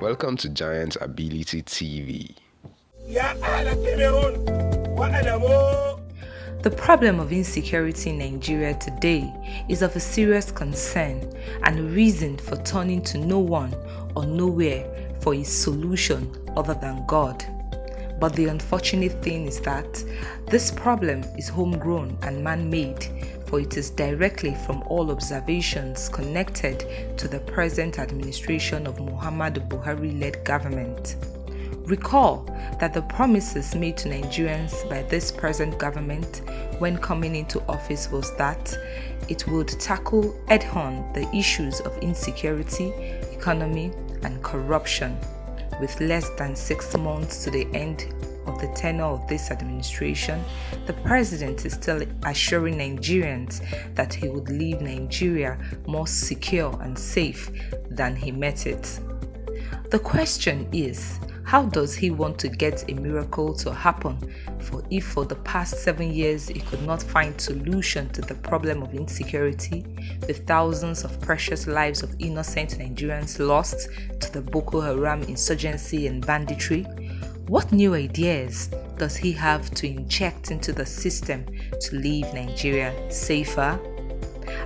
Welcome to Giant Ability TV. The problem of insecurity in Nigeria today is of a serious concern and a reason for turning to no one or nowhere for a solution other than God. But the unfortunate thing is that this problem is homegrown and man-made, for it is directly from all observations connected to the present administration of Muhammadu Buhari-led government. Recall that the promises made to Nigerians by this present government when coming into office was that it would tackle head-on the issues of insecurity, economy, and corruption. With less than 6 months to the end of the tenure of this administration, the president is still assuring Nigerians that he would leave Nigeria more secure and safe than he met it. The question is, how does he want to get a miracle to happen if for the past 7 years he could not find solution to the problem of insecurity, with thousands of precious lives of innocent Nigerians lost to the Boko Haram insurgency and banditry? What new ideas does he have to inject into the system to leave Nigeria safer?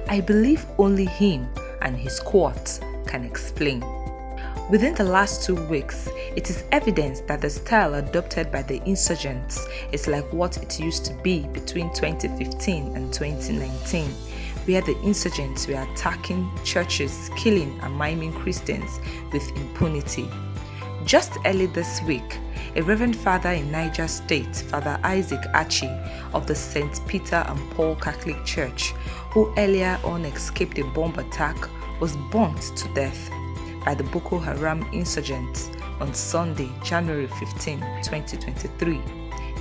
I believe only him and his court can explain. Within the last 2 weeks, it is evident that the style adopted by the insurgents is like what it used to be between 2015 and 2019, where the insurgents were attacking churches, killing and maiming Christians with impunity. Just early this week, a Reverend Father in Niger State, Father Isaac Achi of the St. Peter and Paul Catholic Church, who earlier on escaped a bomb attack, was burnt to death by the Boko Haram insurgents on Sunday, January 15, 2023.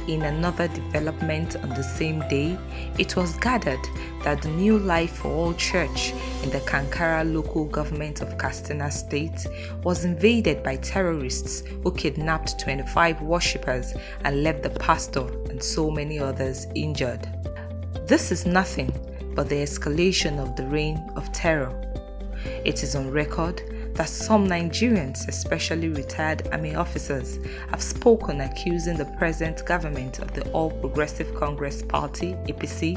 In another development on the same day, it was gathered that the New Life for All Church in the Kankara local government of Katsina State was invaded by terrorists who kidnapped 25 worshippers and left the pastor and so many others injured. This is nothing but the escalation of the reign of terror. It is on record that some Nigerians, especially retired army officers, have spoken accusing the present government of the All Progressive Congress Party, APC,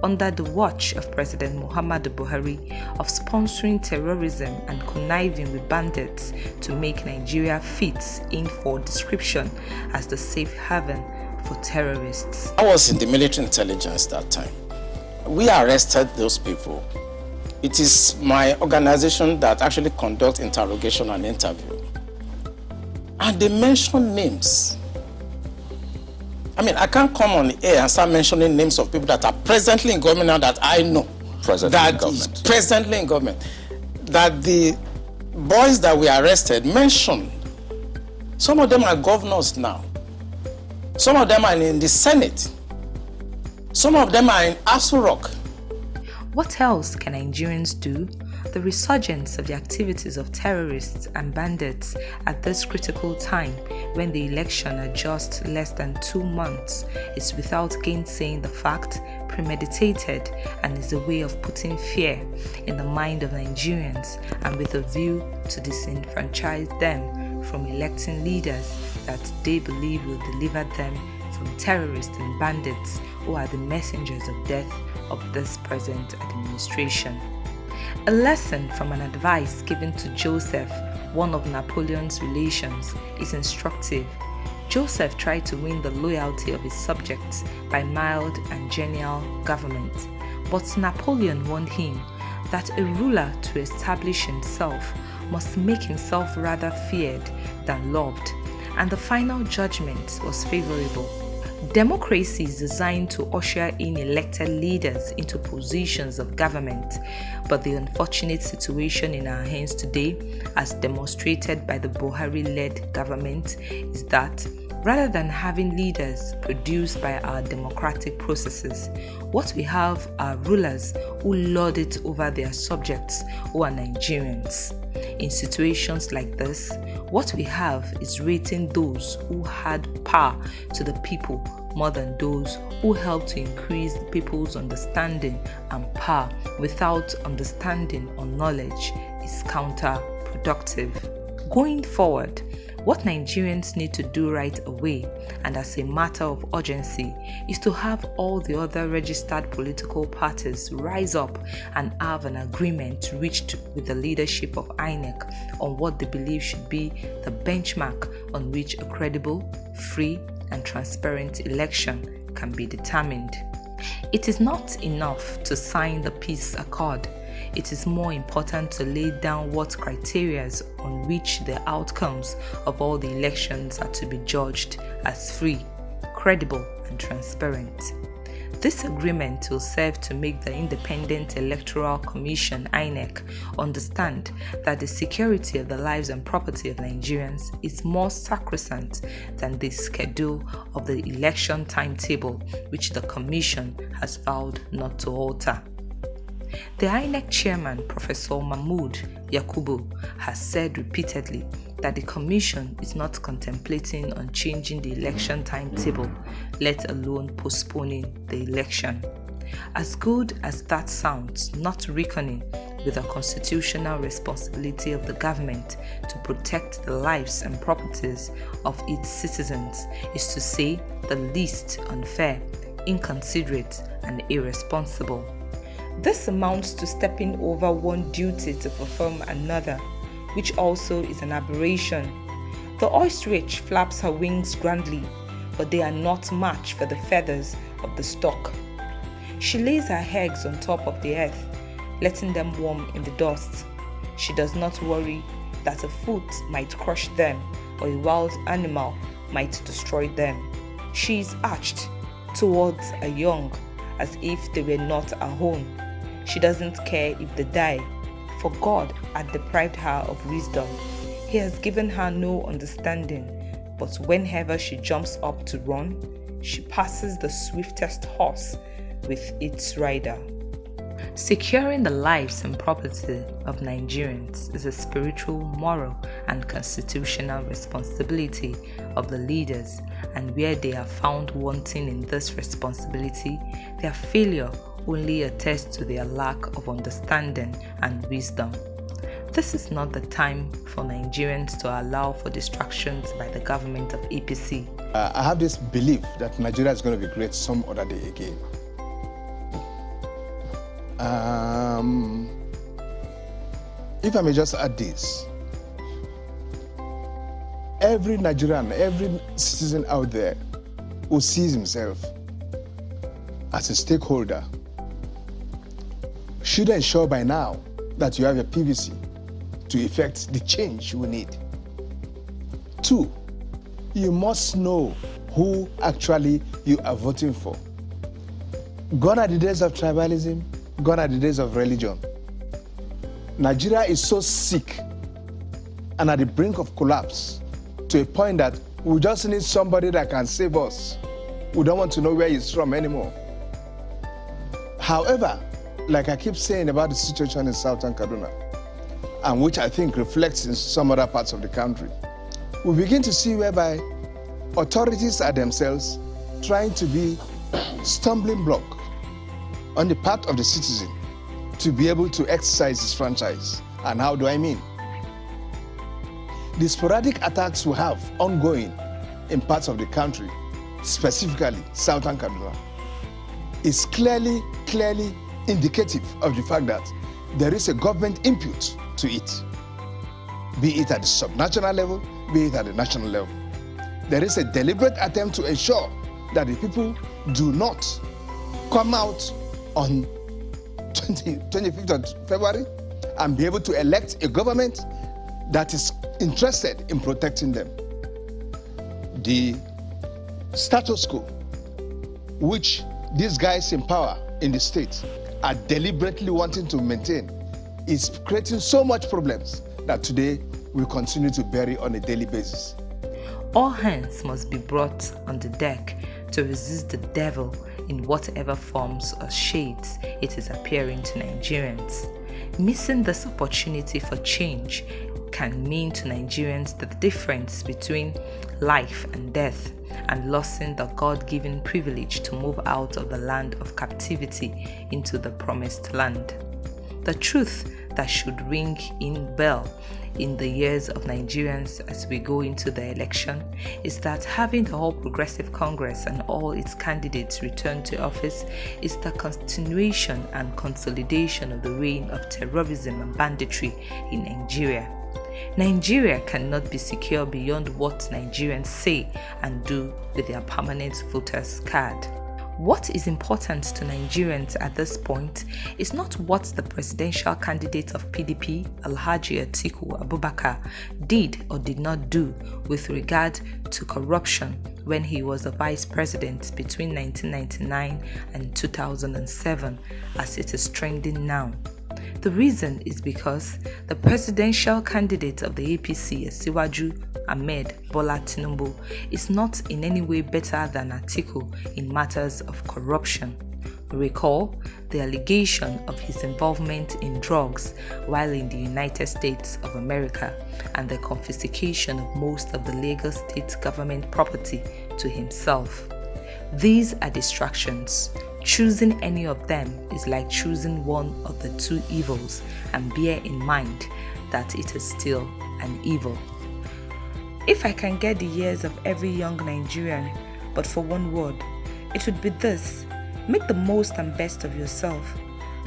under the watch of President Muhammadu Buhari, of sponsoring terrorism and conniving with bandits to make Nigeria fit in for description as the safe haven for terrorists. I was in the military intelligence that time. We arrested those people. It is my organization that actually conducts interrogation and interview. And they mention names. I mean, I can't come on the air and start mentioning names of people that are presently in government now that I know. Presently in government. That the boys that we arrested mentioned. Some of them are governors now. Some of them are in the Senate. Some of them are in Aso Rock. What else can Nigerians do? The resurgence of the activities of terrorists and bandits at this critical time, when the election are just less than 2 months, is without gainsaying the fact, premeditated, and is a way of putting fear in the mind of Nigerians, and with a view to disenfranchise them from electing leaders that they believe will deliver them from terrorists and bandits who are the messengers of death of this present administration. A lesson from an advice given to Joseph, one of Napoleon's relations, is instructive. Joseph tried to win the loyalty of his subjects by mild and genial government, but Napoleon warned him that a ruler to establish himself must make himself rather feared than loved, and the final judgment was favorable. Democracy is designed to usher in elected leaders into positions of government, but the unfortunate situation in our hands today, as demonstrated by the Buhari-led government, is that rather than having leaders produced by our democratic processes, what we have are rulers who lord it over their subjects, who are Nigerians. In situations like this, what we have is rating those who had power to the people more than those who help to increase people's understanding and power without understanding or knowledge is counterproductive. Going forward, what Nigerians need to do right away and as a matter of urgency is to have all the other registered political parties rise up and have an agreement reached with the leadership of INEC on what they believe should be the benchmark on which a credible, free and transparent election can be determined. It is not enough to sign the peace accord. It is more important to lay down what criteria on which the outcomes of all the elections are to be judged as free, credible, and transparent. This agreement will serve to make the Independent Electoral Commission (INEC) understand that the security of the lives and property of Nigerians is more sacrosanct than the schedule of the election timetable, which the Commission has vowed not to alter. The INEC chairman, Professor Mahmood Yakubu, has said repeatedly that the Commission is not contemplating on changing the election timetable, let alone postponing the election. As good as that sounds, not reckoning with the constitutional responsibility of the government to protect the lives and properties of its citizens is to say the least unfair, inconsiderate, and irresponsible. This amounts to stepping over one duty to perform another, which also is an aberration. The ostrich flaps her wings grandly, but they are not match for the feathers of the stork. She lays her eggs on top of the earth, letting them warm in the dust. She does not worry that a foot might crush them or a wild animal might destroy them. She is arched towards a young as if they were not her own. She doesn't care if they die, for God had deprived her of wisdom. He has given her no understanding, but whenever she jumps up to run, she passes the swiftest horse with its rider. Securing the lives and property of Nigerians is a spiritual, moral, and constitutional responsibility of the leaders, and where they are found wanting in this responsibility, their failure only attests to their lack of understanding and wisdom. This is not the time for Nigerians to allow for distractions by the government of APC. I have this belief that Nigeria is going to be great some other day again. If I may just add this, every Nigerian, every citizen out there who sees himself as a stakeholder should ensure by now that you have a PVC to effect the change we need. 2, you must know who actually you are voting for. Gone are the days of tribalism, gone are the days of religion. Nigeria is so sick and at the brink of collapse to a point that we just need somebody that can save us. We don't want to know where he's from anymore. However, like I keep saying about the situation in Southern Kaduna, and which I think reflects in some other parts of the country, we begin to see whereby authorities are themselves trying to be stumbling block on the part of the citizen to be able to exercise his franchise. And how do I mean? The sporadic attacks we have ongoing in parts of the country, specifically Southern Kaduna, is clearly indicative of the fact that there is a government input to it, be it at the subnational level, be it at the national level. There is a deliberate attempt to ensure that the people do not come out on 25th of February and be able to elect a government that is interested in protecting them. The status quo, which these guys in power in the state are deliberately wanting to maintain, is creating so much problems that today we continue to bury on a daily basis. All hands must be brought on the deck to resist the devil in whatever forms or shades it is appearing to Nigerians. Missing this opportunity for change can mean to Nigerians the difference between life and death, and losing the God-given privilege to move out of the land of captivity into the promised land. The truth that should ring in bell in the years of Nigerians as we go into the election is that having the All Progressive Congress and all its candidates return to office is the continuation and consolidation of the reign of terrorism and banditry in Nigeria. Nigeria cannot be secure beyond what Nigerians say and do with their permanent voters card. What is important to Nigerians at this point is not what the presidential candidate of PDP, Alhaji Atiku Abubakar, did or did not do with regard to corruption when he was a vice president between 1999 and 2007, as it is trending now. The reason is because the presidential candidate of the APC, Asiwaju Ahmed Bola Tinubu, is not in any way better than Atiku in matters of corruption. Recall the allegation of his involvement in drugs while in the United States of America and the confiscation of most of the Lagos state government property to himself. These are distractions. Choosing any of them is like choosing one of the two evils, and bear in mind that it is still an evil. If I can get the ears of every young Nigerian, but for one word, it would be this: make the most and best of yourself.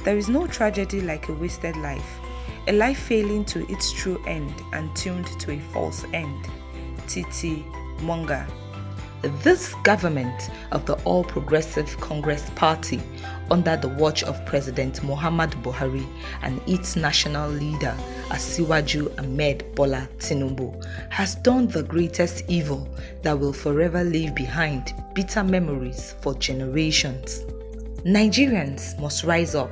There is no tragedy like a wasted life, a life failing to its true end and tuned to a false end. Titi Monga. This government of the All Progressive Congress Party, under the watch of President Muhammadu Buhari and its national leader Asiwaju Ahmed Bola Tinubu, has done the greatest evil that will forever leave behind bitter memories for generations. Nigerians must rise up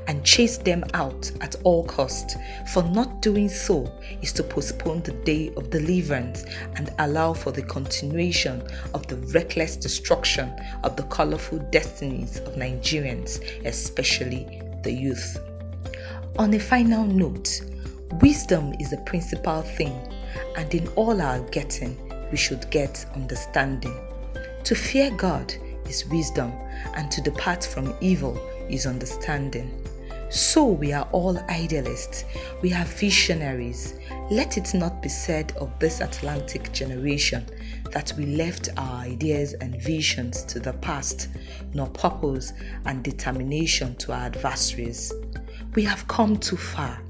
and chase them out at all costs, for not doing so is to postpone the day of deliverance and allow for the continuation of the reckless destruction of the colorful destinies of Nigerians, especially the youth. On a final note, wisdom is the principal thing, and in all our getting, we should get understanding. To fear God is wisdom, and to depart from evil is understanding. So we are all idealists, we are visionaries. Let it not be said of this Atlantic generation that we left our ideas and visions to the past, nor purpose and determination to our adversaries. We have come too far.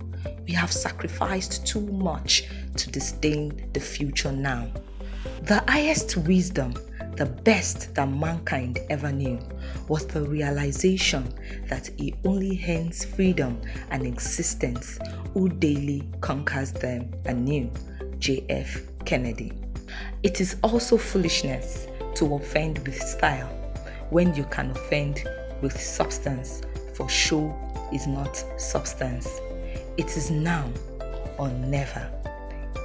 We have sacrificed too much to disdain the future now. The highest wisdom, the best that mankind ever knew, was the realization that he only earns freedom and existence who daily conquers them anew. J.F. Kennedy. It is also foolishness to offend with style when you can offend with substance, for show is not substance. It is now or never.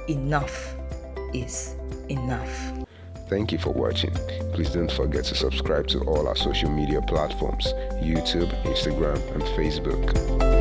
Enough is enough. Thank you for watching. Please don't forget to subscribe to all our social media platforms: YouTube, Instagram, and Facebook.